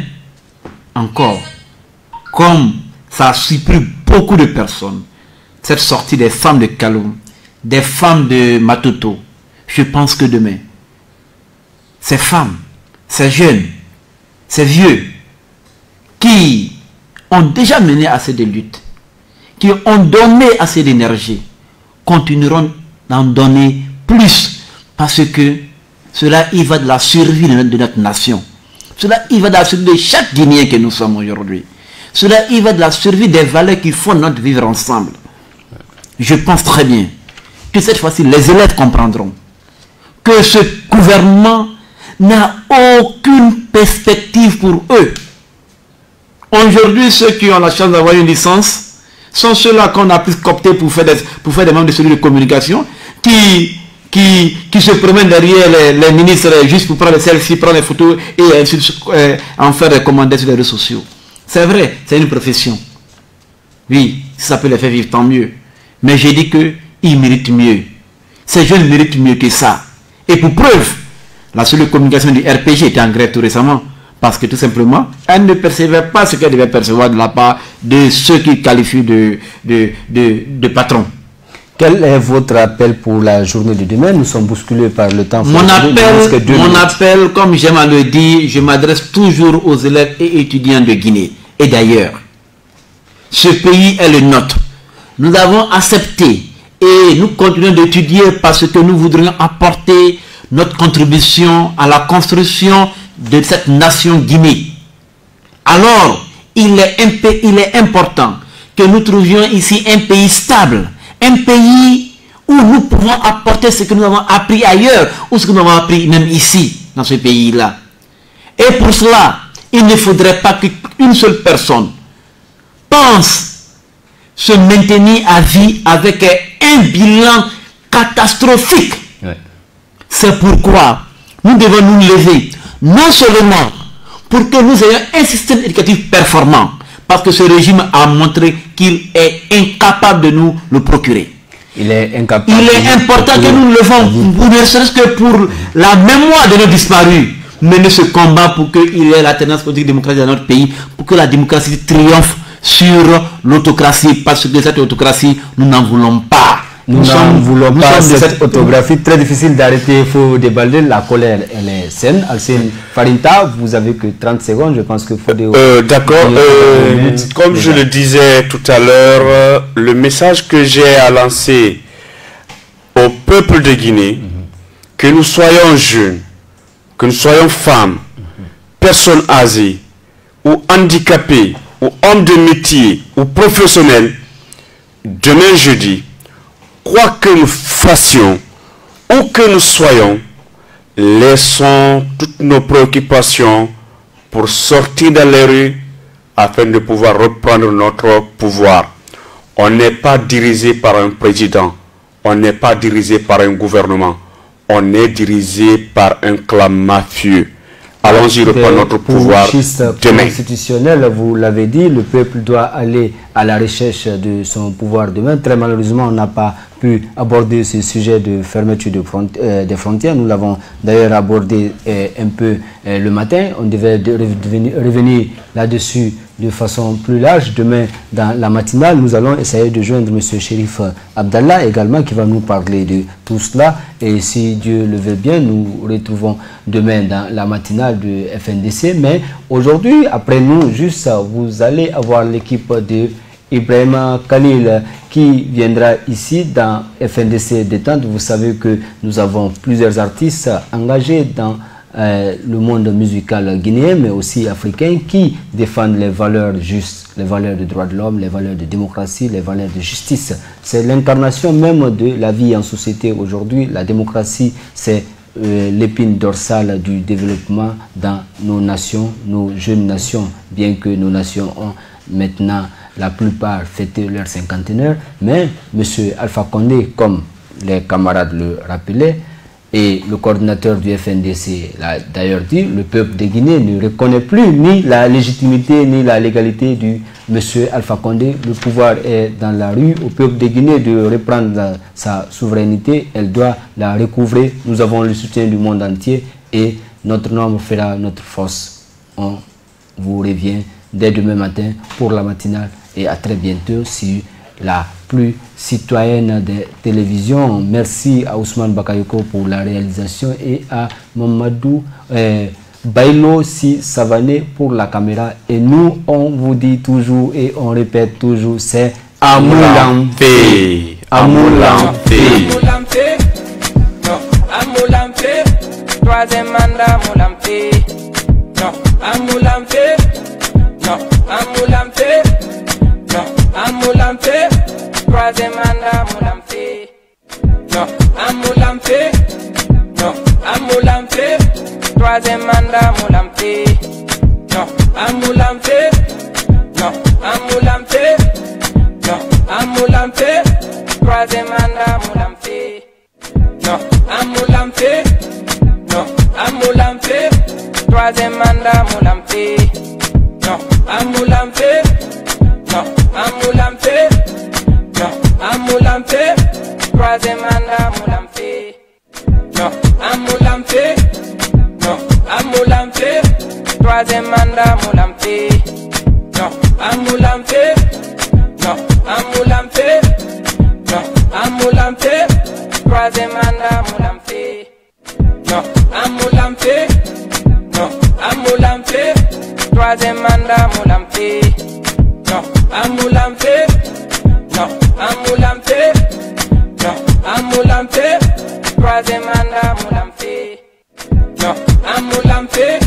encore, comme ça a surpris beaucoup de personnes, cette sortie des femmes de Kaloum, des femmes de Matoto, je pense que demain, ces femmes, ces jeunes, ces vieux, qui ont déjà mené assez de luttes, qui ont donné assez d'énergie, continueront d'en donner plus, parce que cela y va de la survie de notre nation. Cela y va de la survie de chaque Guinéen que nous sommes aujourd'hui. Cela y va de la survie des valeurs qui font notre vivre ensemble. Je pense très bien que cette fois-ci, les élèves comprendront que ce gouvernement n'a aucune perspective pour eux. Aujourd'hui, ceux qui ont la chance d'avoir une licence sont ceux-là qu'on a pu coopter pour faire des membres de cellules de communication qui se promènent derrière les ministres juste pour prendre des selfies, prendre des photos et ainsi en faire des commentaires sur les réseaux sociaux. C'est vrai, c'est une profession. Oui, si ça peut les faire vivre, tant mieux. Mais j'ai dit qu'ils méritent mieux. Ces jeunes méritent mieux que ça. Et pour preuve, la cellule de communication du RPG était en grève tout récemment. Parce que tout simplement, elle ne percevait pas ce qu'elle devait percevoir de la part de ceux qui qualifient de patrons. Quel est votre appel pour la journée de demain? Nous sommes bousculés par le temps. Mon appel, comme j'aime à le dire, je m'adresse toujours aux élèves et étudiants de Guinée et d'ailleurs. Ce pays est le nôtre. Nous avons accepté et nous continuons d'étudier parce que nous voudrions apporter notre contribution à la construction de cette nation Guinée. Alors, il est important que nous trouvions ici un pays stable, un pays où nous pouvons apporter ce que nous avons appris ailleurs, ou ce que nous avons appris même ici, dans ce pays-là. Et pour cela, il ne faudrait pas qu'une seule personne pense se maintenir à vie avec un bilan catastrophique. Ouais. C'est pourquoi nous devons nous lever, non seulement pour que nous ayons un système éducatif performant, parce que ce régime a montré qu'il est incapable de nous le procurer. Il est incapable. Il est important que nous le fassons, ne serait-ce que pour la mémoire de nos disparus, mener ce combat pour qu'il y ait la tendance politique démocratique dans notre pays, pour que la démocratie triomphe sur l'autocratie, parce que cette autocratie, nous n'en voulons pas. Nous n'en voulons pas cette autographie très difficile d'arrêter. Il faut déballer. La colère, elle est saine. Alcine Farinta, vous avez que 30 secondes. Je pense qu'il faut... D'accord. Comme je le disais tout à l'heure, le message que j'ai à lancer au peuple de Guinée, que nous soyons jeunes, que nous soyons femmes, personnes âgées, ou handicapées, ou hommes de métier, ou professionnels, demain jeudi, quoi que nous fassions, où que nous soyons, laissons toutes nos préoccupations pour sortir dans les rues afin de pouvoir reprendre notre pouvoir. On n'est pas dirigé par un président, on n'est pas dirigé par un gouvernement, on est dirigé par un clan mafieux. Allons-y reprendre notre pouvoir demain. Constitutionnel, vous l'avez dit, le peuple doit aller à la recherche de son pouvoir demain. Très malheureusement, on n'a pas pu aborder ce sujet de fermeture des frontières. Nous l'avons d'ailleurs abordé un peu le matin. On devait revenir là-dessus de façon plus large. Demain, dans la matinale, nous allons essayer de joindre M. Chérif Abdallah également, qui va nous parler de tout cela. Et si Dieu le veut bien, nous retrouvons demain dans la matinale de FNDC. Mais aujourd'hui, après nous, juste, vous allez avoir l'équipe de Ibrahima Khalil qui viendra ici dans FNDC Détente. Vous savez que nous avons plusieurs artistes engagés dans le monde musical guinéen, mais aussi africain, qui défendent les valeurs justes, les valeurs de droits de l'homme, les valeurs de démocratie, les valeurs de justice. C'est l'incarnation même de la vie en société aujourd'hui. La démocratie, c'est l'épine dorsale du développement dans nos nations, nos jeunes nations, bien que nos nations ont maintenant la plupart fêté leur cinquantenaire, mais M. Alpha Condé, comme les camarades le rappelaient, et le coordinateur du FNDC l'a d'ailleurs dit, le peuple de Guinée ne reconnaît plus ni la légitimité ni la légalité du M. Alpha Condé. Le pouvoir est dans la rue. Au peuple de Guinée de reprendre sa souveraineté, elle doit la recouvrer. Nous avons le soutien du monde entier et notre nombre fera notre force. On vous revient dès demain matin pour la matinale et à très bientôt sur la plus citoyenne des télévisions. Merci à Ousmane Bakayoko pour la réalisation et à Mamadou Bailo Si Savané pour la caméra. Et nous, on vous dit toujours et on répète toujours, c'est Amoulamfé. Amoulamfé. Amoulamfé. Troisième mandat, Amoulamfé. Non, Amoulamfé. Non, Amoulamfé. Non, Amoulamfé. Troisième mandat, Amoulamfé. Non, Amoulamfé. Non, Amoulamfé. Troisième mandat, Amoulamfé. Non, Amoulamfé. Non, Amoulamfé. Non, Amoulamfé. Troisième mandat, Amoulamfé. Non, Amoulamfé. Non, Amoulamfé. Troisième mandat, Amoulamfé. Non, Amoulamfé. Non, Amoulamfé. Non, Amoulamfé. Troisième mandat, Amoulamfé. Non, Amoulamfé. Non, Amoulamfé. Troisième mandat, Amoulamfé. Non, Amoulamfé. Non, Amoulamfé. Non, Amoulamfé. Troisième mandat, Amoulamfé. Non, Amoulamfé. Non, Amoulamfé. Troisième mandat, Amoulamfé. Non, Amoulamfé. Non, Amoulamfé. Non, Amoulamfé. Troisième mandat, Amoulamfé. Non, Amoulamfé.